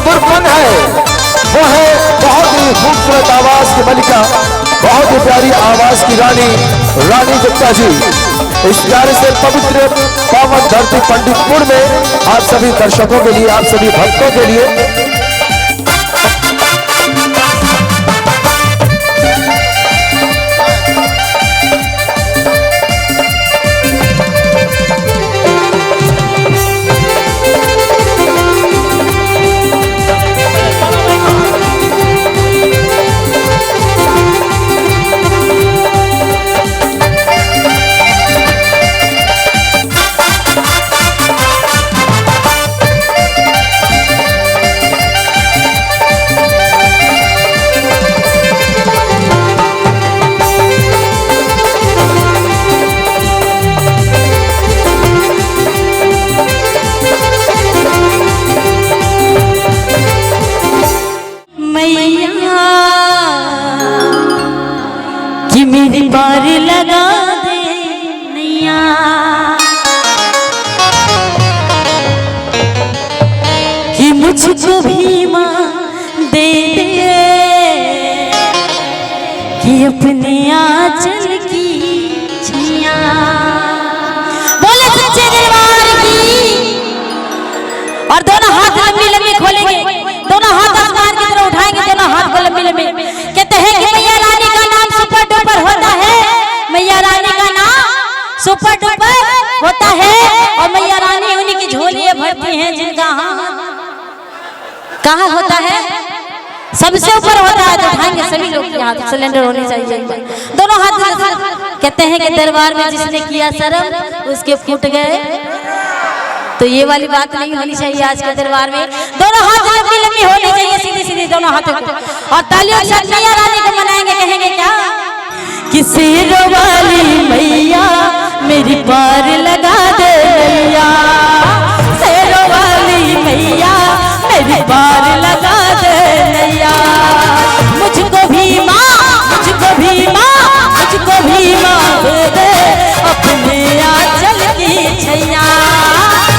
मधुरपन है वो है बहुत ही खूबसूरत आवाज की मलिका, बहुत ही प्यारी आवाज की रानी रानी गुप्ता जी। इस प्यारे से पवित्र पावन धरती पंडितपुर में आप सभी दर्शकों के लिए, आप सभी भक्तों के लिए मेरी पार लगा दे नैया, कि मुझको भी माँ दे दे, कि अपने आंचल की छैया। बोले सच्चे दरबार की। और दोनों हाथ लंबी लंबी खोलेंगे, दोनों हाथ आसमान की तरफ उठाएंगे, दोनों हाथ को लंबी लंबी। कहते हैं कि मैया रानी का नाम सुपर डुपर होता है, मैया रानी का नाम सुपर डुपर होता है। और मैया रानी उन्हीं की झोलियां भरती हैं जिनका हाथ कहाँ होता है, सबसे ऊपर होता है। तो उठाएंगे सभी लोग के हाथ, सिलेंडर होने चाहिए दोनों हाथ। कहते हैं कि दरबार में जिसने किया शर्म उसके फूट गए। तो ये वाली बात नहीं होनी चाहिए आज के दरबार में। दोनों हाथ लंबी लंबी होनी चाहिए, सीधी सीधी दोनों हाथों को। और तालियों से मैया रानी को मनाएंगे, कहेंगे क्या कि शेरों वाली मैया मेरी पार लगा दे मैया, शेरों वाली मैया मेरी पार लगा दे मैया। मुझको भी माँ, मुझको भी माँ, मुझको भी माँ दे दे अपने आंचल की छैया।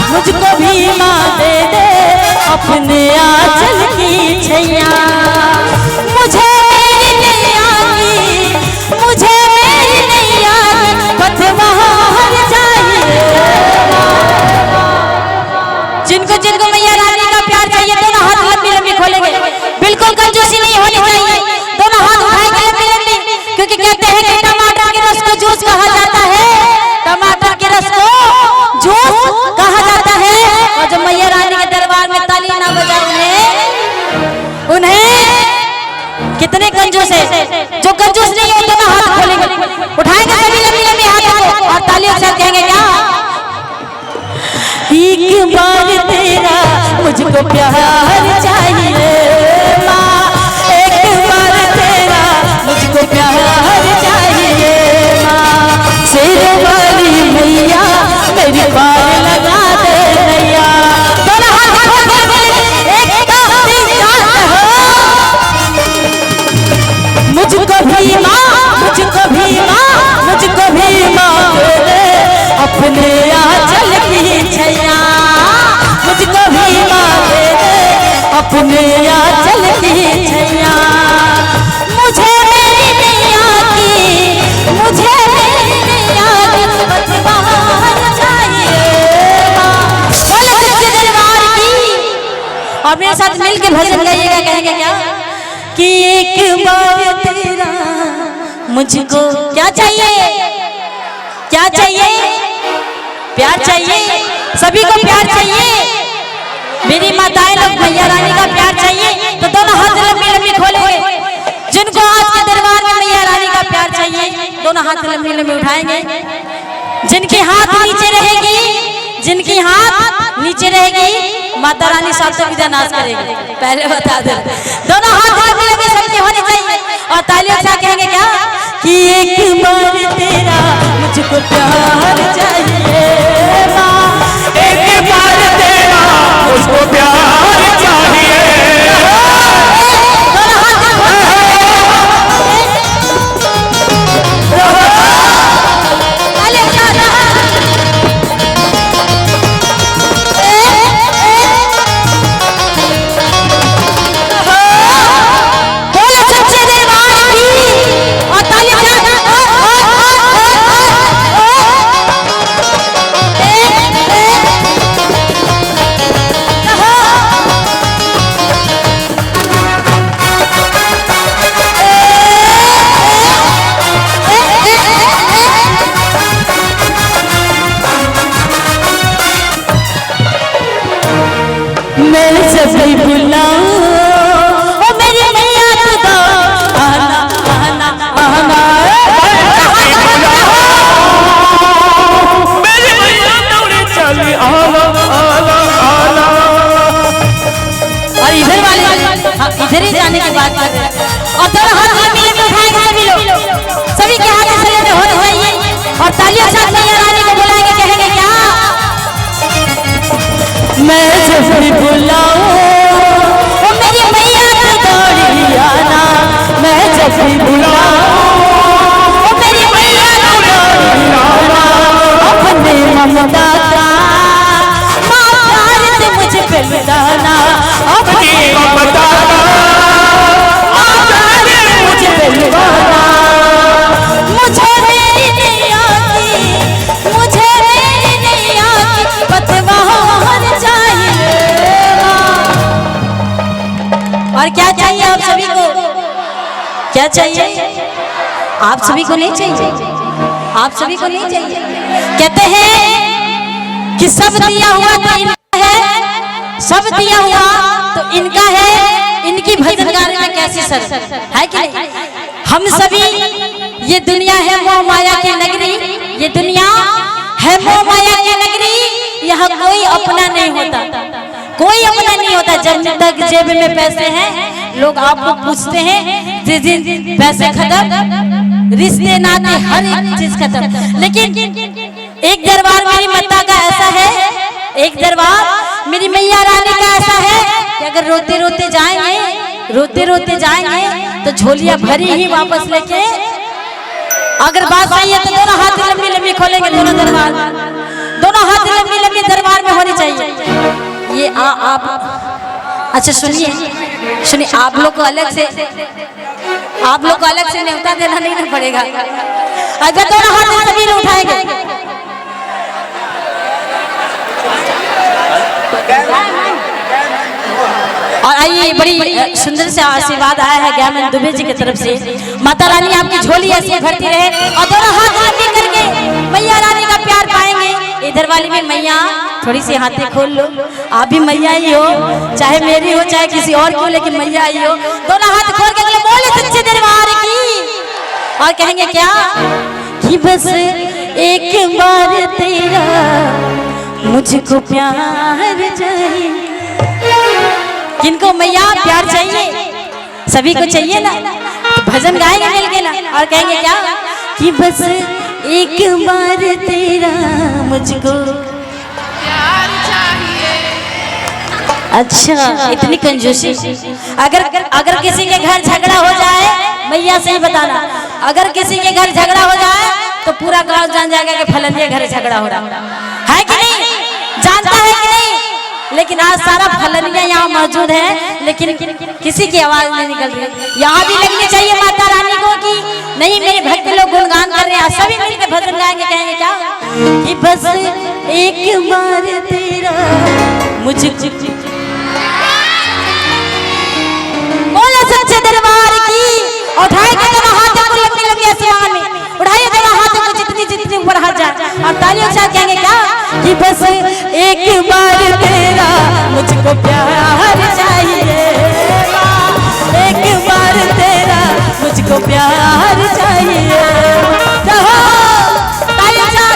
मुझको भी माँ दे दे अपने आंचल की छैया। मुझे मेरी नैया की, मुझे मेरी नैया की पतवार चाहिए। जिनको जिनको मैया रानी का प्यार चाहिए दोनों हाथ लंबी लंबी खोलेंगे, बिल्कुल कंजूसी नहीं होनी चाहिए। दोनों हाथ उठाएंगे लंबी लंबी, क्योंकि कहते हैं कि टमाटर के रस को जूस कहा जाता है, टमाटर के रस को जूस कहा जाता है। और जब मैया रानी के दरबार में ताली ना बजाए उन्हें कितने कंजूस है, जो कंजूस नहीं होते ना हाथ खोलेंगे, उठाएंगे सभी लंबी लंबी हाथों को और तालियों से कहेंगे क्या, एक बार तेरा मुझको प्यार चाहिए माँ, एक बार तेरा मुझको प्यार चाहिए माँ। शेरों वाली मैया मेरी पार लगा दे मैया। दोनों हाथ मुझको भी माँ, मुझको भी माँ, मुझको भी माँ दे दे अपने आंचल की छैया। मुझको भी माँ दे दे अपने आंचल की छैया। मुझे मेरी नैया की, मुझे मेरी नैया की पतवार चाहिए माँ। बोले सच्चे दरबार की। और मेरे साथ मिलके भजन गाइएगा, कहेंगे क्या कि एक बार तेरा मुझको क्या चाहिए, क्या चाहिए, प्यार चाहिए। सभी को प्यार चाहिए, मेरी माताएं लोग मैया रानी का प्यार चाहिए। तो दोनों हाथ लंबी लंबी खोलेंगे, जिनको आज के दरबार में मैया रानी का प्यार चाहिए दोनों हाथ लंबी लंबी उठाएंगे। जिनकी हाथ नीचे रहेगी, जिनकी हाथ नीचे रहेगी माता रानी सबसे विदा नाश करेगी, पहले बता दे। दोनों हाथ लंबी लंबी सबकी होनी चाहिए और तालियों से कहेंगे क्या कि एक बार तेरा मुझको प्यार चाहिए माँ, एक बार तेरा मुझको प्यार चाहिए। जब भी बुलाऊं ओ मेरी मैया तो आना आना आना मेरी मैया दौड़े चली आला आला आला। और इधर वाले हाँ, इधर ही जाने की बात कर रहे हैं। और दोनों हाथ मिले तो उठाएंगे सभी लोग, सभी के हाथ से लेते होने चाहिए और तालियों साथ मैया रानी को बुलाएंगे, कहेंगे क्या मैं जब भी बुलाऊं ओ मेरी मैया तो दौड़ी आना, मैं जब भी बुलाऊं ओ मेरी मैया तो दौड़ी आना, अपने ममता का माँ प्यार से मुझे पे लुटाना, अपनी ममता का माँ प्यार से मुझे पे लुटाना। मुझे मेरी नैया की, मुझे मेरी नैया की पतवार चाहिए। और क्या चाहिए आप सभी को, क्या चाहिए आप सभी को नहीं चाहिए, आप सभी को नहीं चाहिए। कहते हैं कि सब दिया हुआ तो इनका है, सब दिया हुआ तो इनका है, इनकी भजन गाने में कैसी सर है कि नहीं। हम सभी, ये दुनिया है मोह माया की नगरी, ये दुनिया है मोह माया की नगरी, यहाँ कोई अपना नहीं होता, कोई अपना नहीं होता। जब तक जेब में पैसे हैं लोग आपको पूछते हैं, जिस दिन पैसे खत्म रिश्ते नाते हर एक चीज खत्म। लेकिन एक दरबार मेरी माता का ऐसा है, एक दरबार मेरी मैया रानी का ऐसा है कि अगर रोते रोते जाएंगे, रोते रोते जाएंगे तो झोलियां भरी ही वापस लेके, अगर बात सही है तो दोनों हाथ लंबी लंबी खोलेंगे, दोनों दरबार, दोनों हाथ लंबी लंबी दरबार में होनी चाहिए। ये आप अच्छा सुनिए, सुनिए, आप लोग को अलग से, आप लोग को अलग से न्योता देना नहीं ना पड़ेगा। अगर दोनों हाथ सभी लोग उठाएंगे, और आइए बड़ी सुंदर से आशीर्वाद आया है ज्ञान दुबे जी की तरफ से। माता रानी आपकी झोली ऐसी भरती रहे और दोनों हाथ आगे करके मैया रानी का प्यार पाएंगे। इधर वाली भी मैया थोड़ी सी हाथें खोल लो, आप भी मैया ही हो, चाहे मेरी हो चाहे किसी और की हो, लेकिन मैया ही हो। दोनों हाथ खोल के बोले सच्चे दरबार की, और कहेंगे क्या कि बस एक बार तेरा मुझको प्यार चाहिए। किनको मैया प्यार चाहिए, सभी को चाहिए ना, तो भजन गाएंगे मिल के ना, और कहेंगे क्या कि बस एक बार तेरा मुझको प्यार चाहिए। अच्छा, इतनी कंजूसी। अगर किसी के घर झगड़ा हो जाए, मैया से ही बताना, अगर किसी के घर झगड़ा हो जाए तो पूरा गांव जान जाएगा कि फलनिया घर झगड़ा हो रहा है कि नहीं, जानता है कि नहीं। लेकिन आज सारा फलनिया यहाँ मौजूद है, लेकिन किसी की आवाज नहीं निकल रही। यहाँ भी लगनी चाहिए माता रानी को कि नहीं, मेरे भक्त लोग गुणगान कर रहे हैं, सभी मिलकर भजन गाएंगे, कहेंगे क्या कि बस एक बार तेरा मुझे बोला सच्चे दरबार की। उठाएंगे दोनों हाथों को लंबी लंबी आसमान में, उठाइए दोनों हाथों को जितनी जितनी ऊपर हाथ जाए, और तालियों के साथ कहेंगे क्या कि बस एक बार तेरा मुझको प्यार चाहिए, एक बार तेरा मुझको प्यार चाहिए। रहो तालियों के साथ,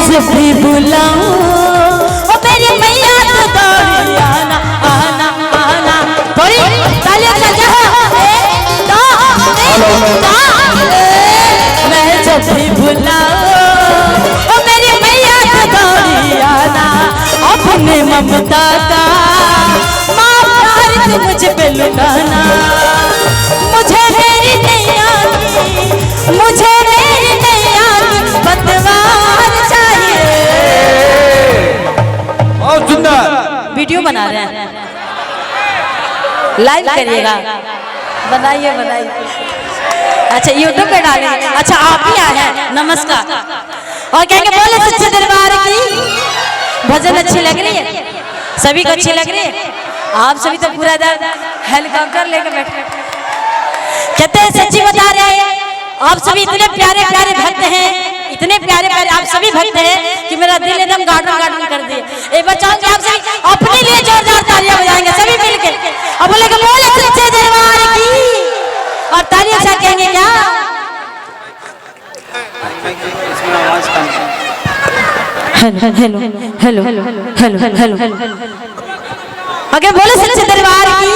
जब भी बुलाऊं ओ मेरी मैया तो दौड़ी आना आना आना। थोड़ी तालियां बजा, मैं जब भी बुलाऊं ओ मेरी मैया तो दौड़ी आना, अपने ममता का माँ प्यार से मुझे पे लुटाना। मुझे मेरी नैया की, मुझे बना रहे हैं? लाइव करिएगा, बनाइए बनाइए। अच्छा यूट्यूब पे डालेंगे। अच्छा आप ही आए हैं, नमस्कार। और क्या क्या बोले सच्चे दरबार की? भजन अच्छी लग रही है, सभी को अच्छी लग रही है। आप सभी तो पूरा हेलीकॉप्टर लेकर बैठे कहते हैं सच्ची बता रहे हैं। आप सभी इतने प्यारे प्यारे भक्त हैं, इतने प्यारे प्यारे आप सभी भक्त हैं कि मेरा दिल एकदम गार्डन गार्डन कर दिए। एक बार चाहूंगी आप सभी अपने लिए जोरदार तालियां बजाएंगे सभी मिलकर और बोलेंगे बोले सच्चे दरबार की। और तालियां से कहेंगे क्या? Hello hello hello hello hello hello. आगे बोले सच्चे दरबार की।